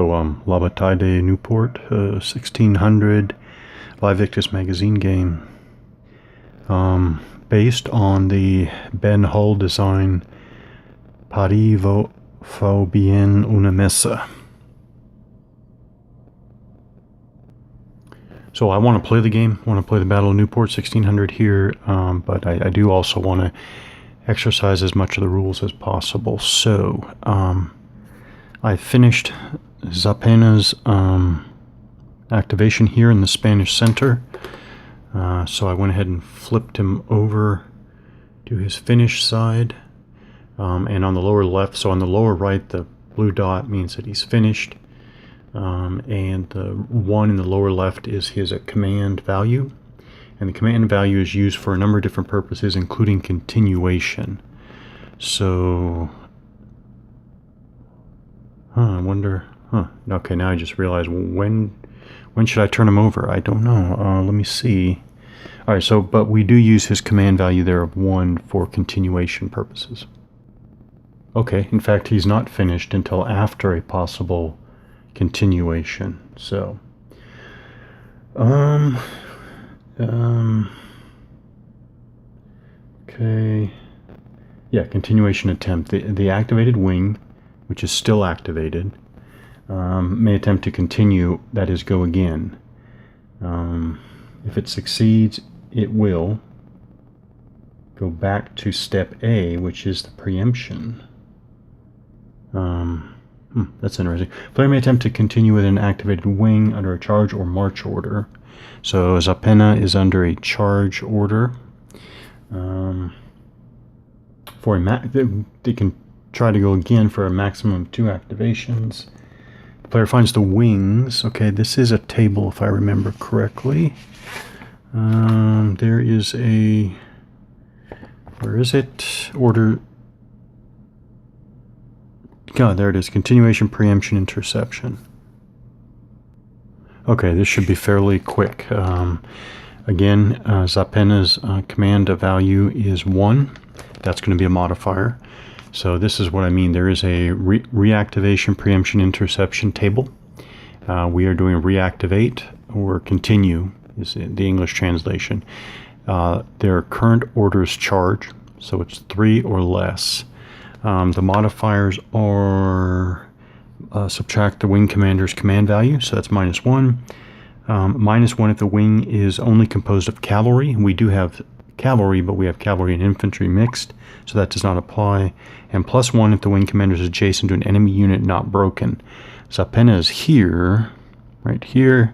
La Bataille de Nieuport, 1600 Live Victus magazine game. Based on the Ben Hull design Paris faut bien une messe. So I want to play the game, I want to play the Battle of Nieuport 1600 here, but I do also want to exercise as much of the rules as possible. So I finished Zapena's activation here in the Spanish center. So I went ahead and flipped him over to his Finnish side. And on the lower left, so on the lower right, the blue dot means that he's finished. And the one in the lower left is his command value. And the command value is used for a number of different purposes, including continuation. So, I wonder, okay, now I just realized, when should I turn him over? I don't know. Let me see. All right, so, but we do use his command value there of 1 for continuation purposes. Okay, in fact, he's not finished until after a possible continuation. So, okay, yeah, continuation attempt. The activated wing, which is still activated, may attempt to continue, that is, go again. If it succeeds, it will go back to step A, which is the preemption. That's interesting. Player may attempt to continue with an activated wing under a charge or march order. So Zapena is under a charge order. They can try to go again for a maximum of 2 activations. The player finds the wings. Okay, this is a table if I remember correctly. There is a... Where is it? Order... God, there it is. Continuation, preemption, interception. Okay, this should be fairly quick. Again, Zapena's command value is 1. That's going to be a modifier. So this is what I mean. There is a reactivation, preemption, interception table. We are doing reactivate or continue is the English translation. Their current orders charge, so it's 3 or less. The modifiers are subtract the wing commander's command value, so that's -1. -1 if the wing is only composed of cavalry. We do have cavalry, but we have cavalry and infantry mixed, so that does not apply. And +1 if the wing commander is adjacent to an enemy unit not broken. Zapena is here, right here,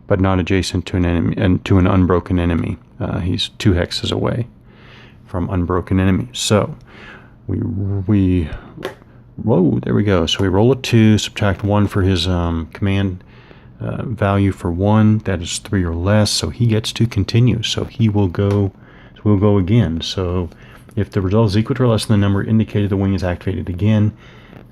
but not adjacent to an enemy and to an unbroken enemy. He's 2 hexes away from unbroken enemy. So whoa, there we go. So we roll a 2, subtract 1 for his command value for 1. That is 3 or less, so he gets to continue. So he will go, we'll go again. So if the result is equal to or less than the number indicated, the wing is activated again.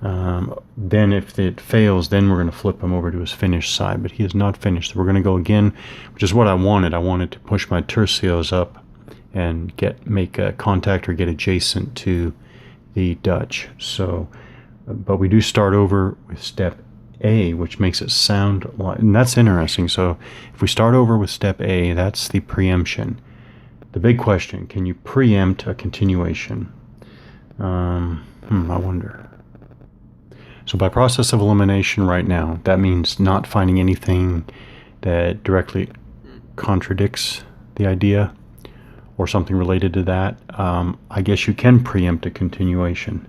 Then if it fails, then we're going to flip him over to his finished side, but he is not finished. So we're going to go again, which is what I wanted. I wanted to push my tercios up and make a contact or get adjacent to the Dutch. So, but we do start over with step A, which makes it sound like, and that's interesting. So if we start over with step A, that's the preemption. The big question, can you preempt a continuation? I wonder. So by process of elimination right now, that means not finding anything that directly contradicts the idea or something related to that. I guess you can preempt a continuation.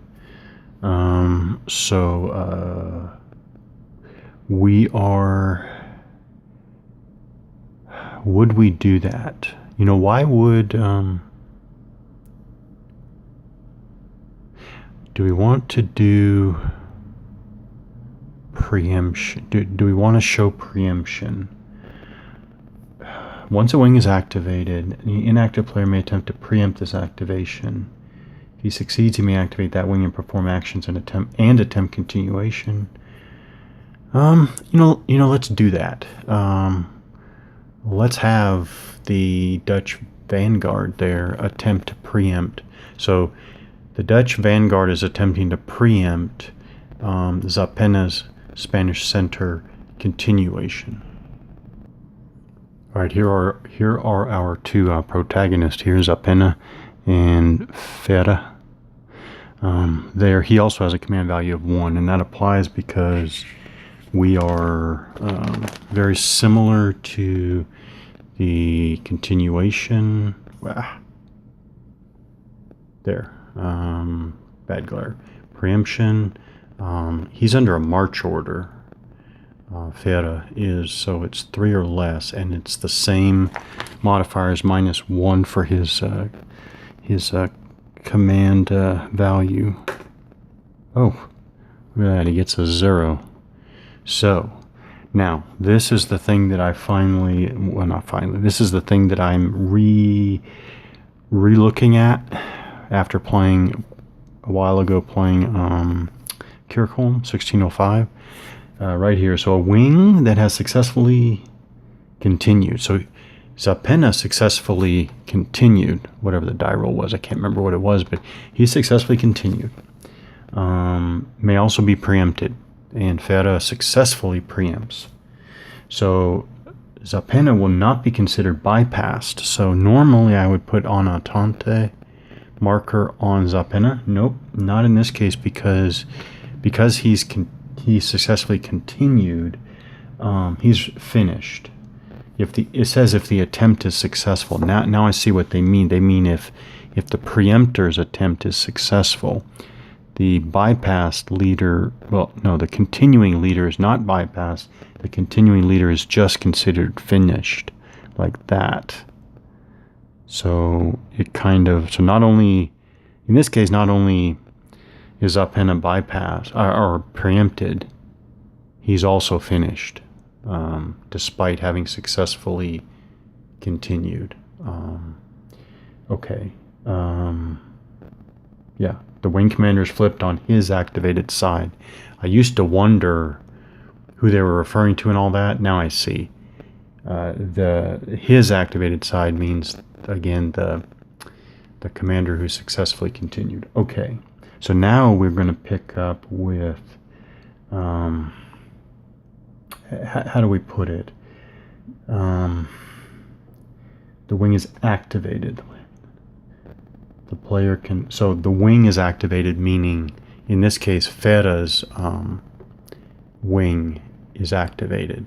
Would we do that? You know, why would, do we want to do preemption? Do we want to show preemption? Once a wing is activated, the inactive player may attempt to preempt this activation. If he succeeds, he may activate that wing and perform actions and attempt continuation. Let's do that. Let's have the Dutch Vanguard there attempt to preempt. So the Dutch Vanguard is attempting to preempt Zapena's Spanish center continuation. All right, here are our two protagonists. Here's Apena and Fera. There, he also has a command value of 1, and that applies because we are very similar to the continuation. There, bad glare. Preemption. He's under a march order. Fera is, so it's 3 or less, and it's the same modifier as -1 for his command value. Oh, look at that, he gets a 0. So now this is the thing that I finally, well, not finally, this is the thing that I'm re-looking at after playing a while ago, playing Kirchholm 1605. Right here, so a wing that has successfully continued. So Zapena successfully continued, whatever the die roll was, I can't remember what it was, but he successfully continued. May also be preempted, and Fera successfully preempts. So Zapena will not be considered bypassed. So normally I would put on a Tante marker on Zapena. Nope, not in this case, because he successfully continued, he's finished. It says if the attempt is successful. Now I see what they mean. They mean if the preemptor's attempt is successful, the bypassed leader, well, no, the continuing leader is not bypassed. The continuing leader is just considered finished, like that. So it kind of, so not only, in this case, not only is Zapena bypassed or preempted, he's also finished, despite having successfully continued. Okay. Yeah, the wing commander is flipped on his activated side. I used to wonder who they were referring to and all that. Now I see. His activated side means, again, the commander who successfully continued. Okay. So now we're going to pick up with, how do we put it? The wing is activated. The player can, so the wing is activated, meaning, in this case, Fera's wing is activated.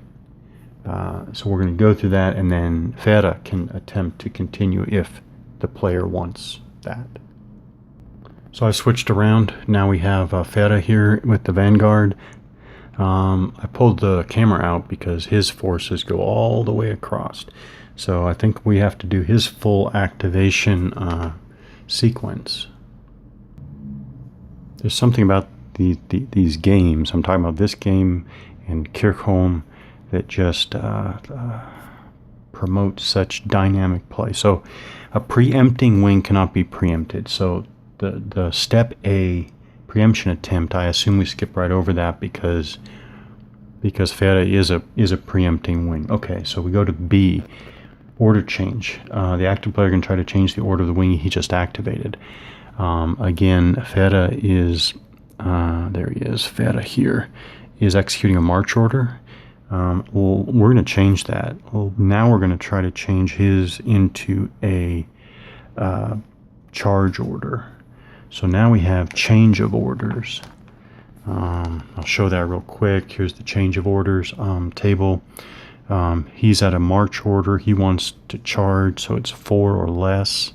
So we're going to go through that, and then Fera can attempt to continue if the player wants that. So I switched around. Now we have Fera here with the Vanguard. I pulled the camera out because his forces go all the way across. So I think we have to do his full activation sequence. There's something about these games, I'm talking about this game and Kirchholm, that just promotes such dynamic play. So a preempting wing cannot be preempted. So the step A preemption attempt, I assume we skip right over that because Fera is a preempting wing. Okay, so we go to B, order change. The active player can try to change the order of the wing he just activated. Again, Fera is there he is. Fera here is executing a march order. Well, we're going to change that. Well, now we're going to try to change his into a charge order. So now we have change of orders. I'll show that real quick. Here's the change of orders table. He's at a march order. He wants to charge, so it's 4 or less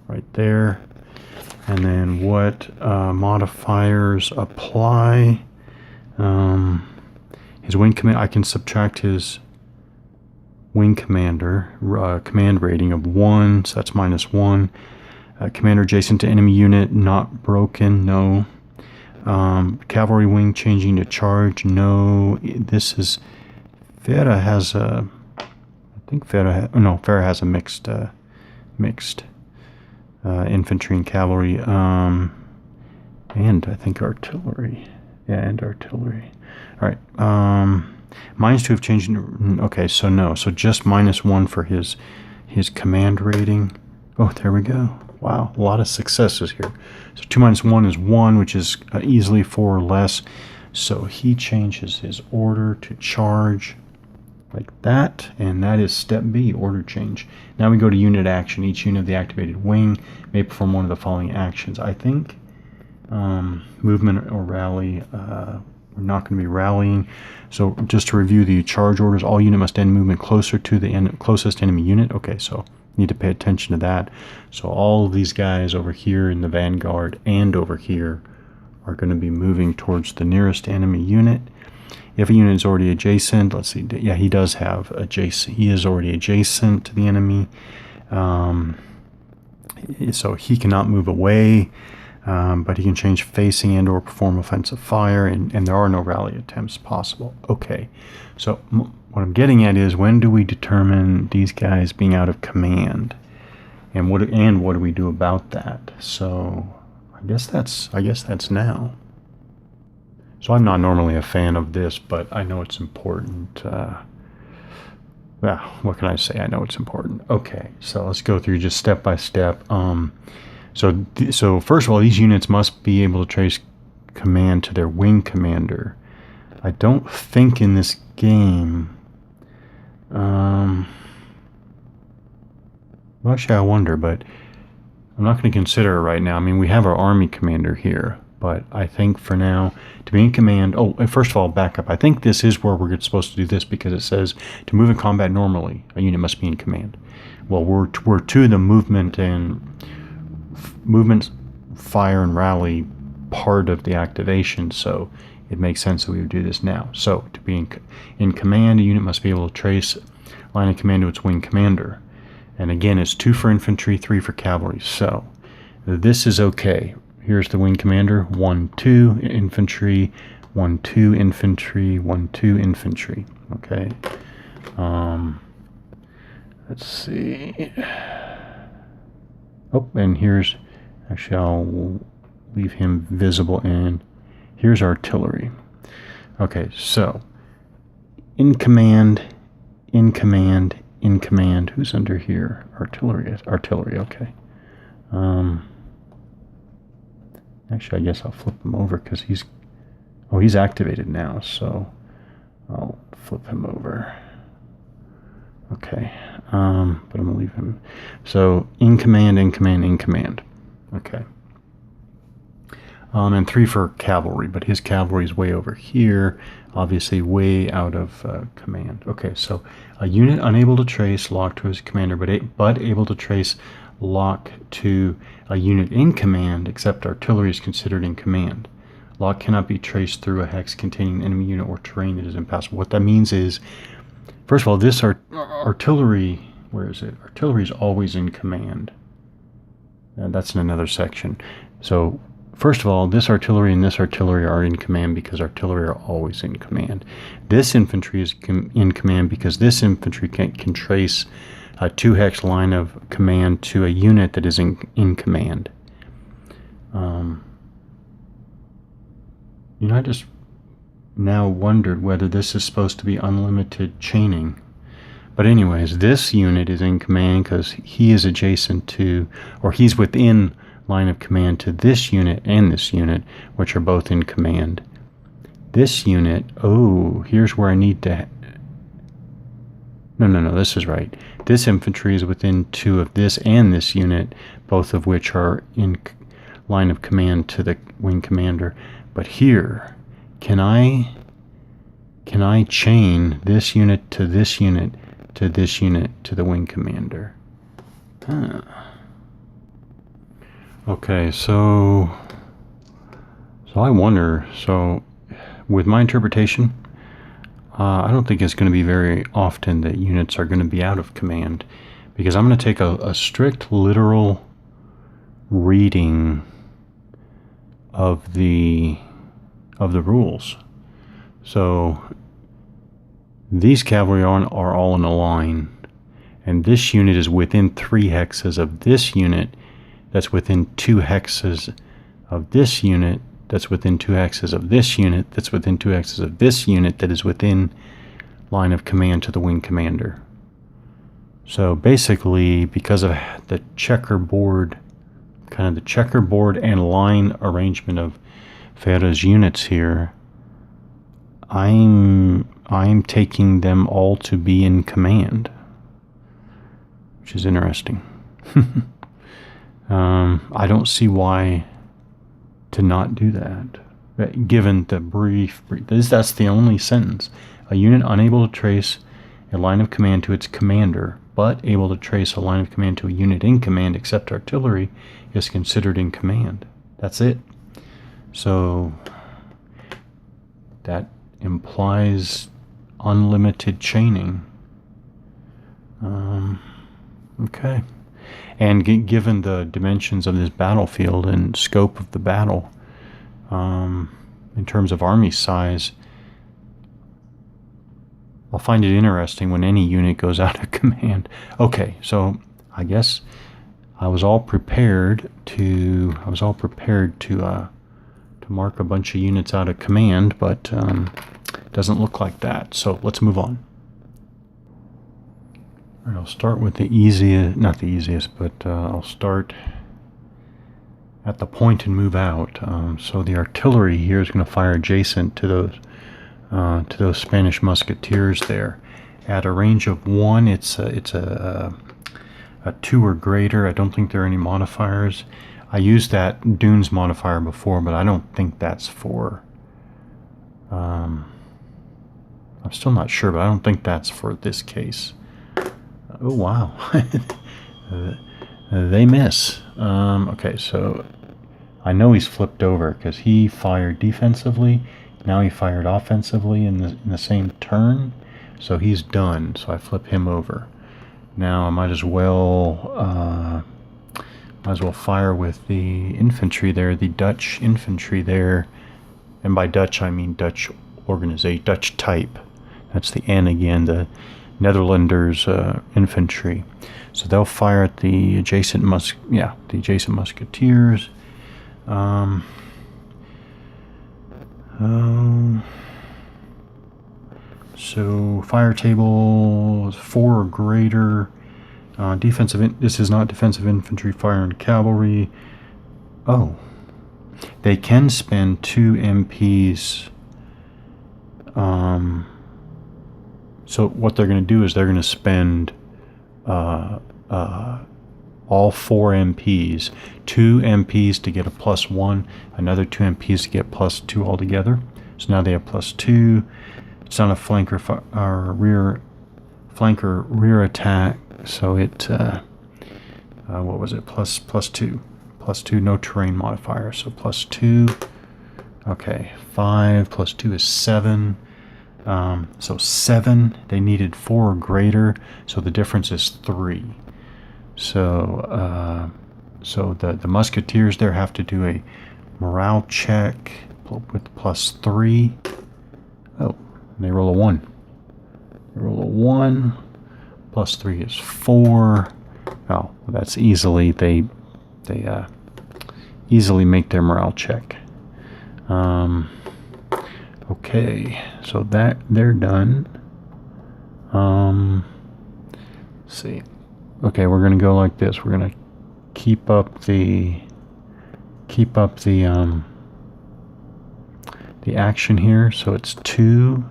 right there. And then what modifiers apply? His wing command, I can subtract his wing commander command rating of 1, so that's -1. Commander adjacent to enemy unit, not broken, no. Cavalry wing changing to charge, no. This is, Fera has a, I think Fera has a mixed infantry and cavalry, and I think artillery. Yeah, and artillery. All right. -2 have changed. Okay, so no. So just -1 for his command rating. Oh, there we go. Wow, a lot of successes here. So 2 - 1 is 1, which is easily 4 or less. So he changes his order to charge like that, and that is step B, order change. Now we go to unit action. Each unit of the activated wing may perform one of the following actions. I think movement or rally, we're not going to be rallying. So just to review the charge orders, all unit must end movement closer to the closest enemy unit. Okay, so need to pay attention to that. So all of these guys over here in the vanguard and over here are going to be moving towards the nearest enemy unit. If a unit is already adjacent, let's see, yeah, he does have adjacent. He is already adjacent to the enemy, so he cannot move away, but he can change facing and or perform offensive fire, and there are no rally attempts possible. Okay, so what I'm getting at is, when do we determine these guys being out of command, and what do we do about that? So I guess that's now. So I'm not normally a fan of this, but I know it's important. Well, what can I say? I know it's important. Okay, so let's go through just step by step. So first of all, these units must be able to trace command to their wing commander. I don't think in this game. Well, actually, I wonder, but I'm not going to consider it right now. I mean, we have our army commander here, but I think for now, to be in command... Oh, first of all, back up. I think this is where we're supposed to do this, because it says, to move in combat normally, a unit must be in command. Well, we're to the movement, fire, and rally part of the activation, so it makes sense that we would do this now. So, to be in command, a unit must be able to trace line of command to its wing commander. And again, it's 2 for infantry, 3 for cavalry. So, this is okay. Here's the wing commander, 1, 2 infantry, 1, 2 infantry, 1, 2 infantry. Okay. Let's see. Oh, and here's, actually I'll leave him visible, and here's artillery. Okay, so in command, who's under here? Artillery, okay. Actually, I guess I'll flip him over, because he's activated now, so I'll flip him over. Okay, but I'm gonna leave him. So in command. Okay. And 3 for cavalry, but his cavalry is way over here, obviously way out of command. Okay, so a unit unable to trace lock to his commander, but able to trace lock to a unit in command, except artillery is considered in command. Lock cannot be traced through a hex containing an enemy unit or terrain that is impassable. What that means is, first of all, this artillery, where is it? Artillery is always in command. That's in another section. So, first of all, this artillery and this artillery are in command, because artillery are always in command. This infantry is in command because this infantry can trace a 2-hex line of command to a unit that is in command. I just now wondered whether this is supposed to be unlimited chaining. But anyways, this unit is in command because he is adjacent to, or he's within line of command to this unit and this unit, which are both in command. This unit, here's where I need to... No, this is right. This infantry is within 2 of this and this unit, both of which are in line of command to the wing commander. But here, can I chain this unit to this unit to this unit to the wing commander? Okay, so I wonder, with my interpretation, I don't think it's going to be very often that units are going to be out of command, because I'm going to take a strict literal reading of the rules. So these cavalry are all in a line, and this unit is within 3 hexes of this unit, that's within 2 hexes of this unit, that's within 2 hexes of this unit, that's within 2 hexes of this unit, that is within line of command to the wing commander. So basically, because of the checkerboard and line arrangement of Ferre's units here, I'm taking them all to be in command, which is interesting. I don't see why to not do that, given the brief. That's the only sentence. A unit unable to trace a line of command to its commander, but able to trace a line of command to a unit in command except artillery, is considered in command. That's it. So that implies unlimited chaining. Okay. And given the dimensions of this battlefield and scope of the battle, in terms of army size, I'll find it interesting when any unit goes out of command. Okay, so I guess I was all prepared to mark a bunch of units out of command, but it doesn't look like that. So let's move on. All right, I'll start with the easiest, not the easiest, but I'll start at the point and move out. So the artillery here is going to fire adjacent to those Spanish musketeers there. At a range of 1, it's a 2 or greater. I don't think there are any modifiers. I used that Dunes modifier before, but I don't think that's for... I'm still not sure, but I don't think that's for this case. Oh, wow. They miss. Okay, so I know he's flipped over because he fired defensively. Now he fired offensively in the same turn. So he's done. So I flip him over. Now I might as well fire with the infantry there, the Dutch infantry there. And by Dutch, I mean Dutch organization, Dutch type. That's the N again, the Netherlanders infantry. So they'll fire at the adjacent musketeers. So fire table is 4 or greater. This is not defensive infantry, fire and cavalry. Oh, they can spend 2 MPs. So what they're going to do is they're going to spend all 4 MPs, 2 MPs to get a +1, another 2 MPs to get +2 altogether. So now they have +2. It's not a flanker rear attack. So it what was it? +2, no terrain modifier. So +2. Okay, 5 + 2 is 7. So 7, they needed 4 or greater, so the difference is 3. So the musketeers there have to do a morale check with +3. Oh, and they roll a 1. They roll a 1. +3 is 4. Oh, that's easily, they easily make their morale check. Okay, so that they're done. Let's see. Okay, we're gonna go like this. We're gonna keep up the action here. So it's 1,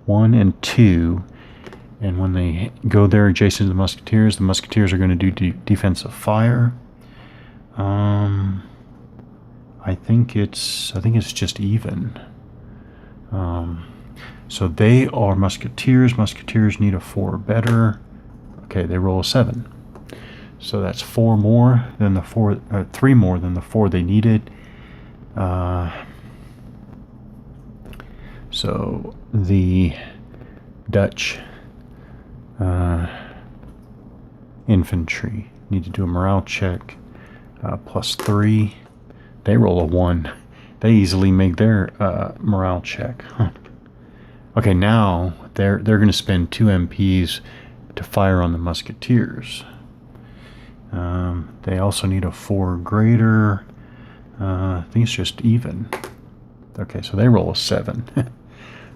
1 and 2. And when they go there adjacent to the musketeers are going to do defensive fire. I think it's just even. So they are musketeers. Musketeers need a 4 or better. Okay, they roll a 7. So that's 4 more than the 4, 3 more than the 4 they needed. So the Dutch infantry need to do a morale check, +3. They roll a 1. They easily make their morale check. Okay, now they're going to spend 2 MPs to fire on the musketeers. They also need a 4 or greater. I think it's just even. Okay, so they roll a 7.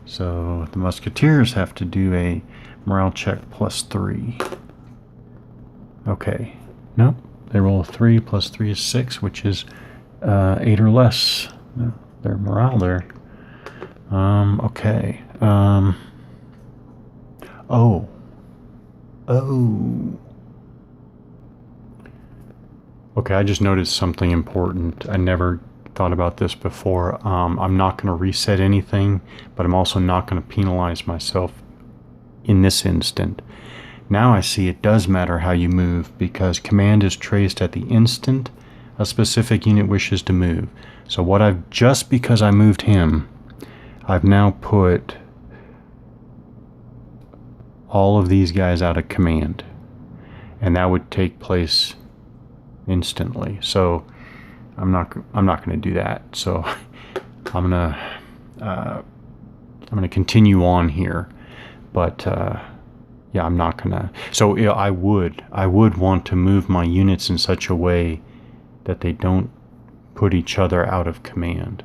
So the musketeers have to do a morale check +3. Okay, nope. They roll a 3 +3 is 6, which is 8 or less. Their morale there. Okay. Oh. Oh. Okay, I just noticed something important. I never thought about this before. I'm not going to reset anything, but I'm also not going to penalize myself in this instant. Now I see it does matter how you move, because command is traced at the instant a specific unit wishes to move. So what I've, just because I moved him, I've now put all of these guys out of command, and that would take place instantly. So I'm not going to do that. So I'm gonna continue on here, but yeah, I'm not gonna. So yeah, I would want to move my units in such a way that they don't put each other out of command.